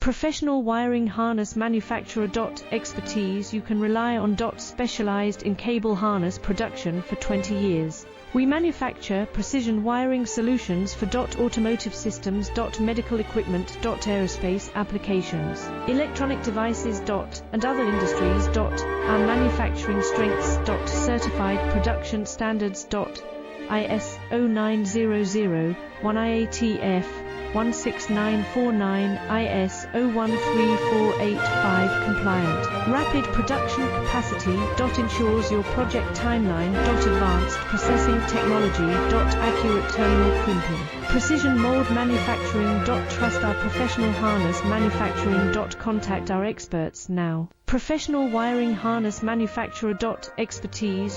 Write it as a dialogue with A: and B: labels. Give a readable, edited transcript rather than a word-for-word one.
A: Professional wiring harness manufacturer. Expertise. You can rely on. Specialized in cable harness production for 20 years. We manufacture precision wiring solutions for. Automotive systems. Medical equipment. Aerospace applications. Electronic devices. And other industries. Our manufacturing strengths. Certified production standards. IS 0900 1 IATF 16949 IS 013485 compliant. Rapid production capacity. Ensures your project timeline. Advanced processing technology. Accurate terminal crimping. Precision mold manufacturing. Trust our professional harness manufacturing. Contact our experts now. Professional wiring harness manufacturer. Expertise.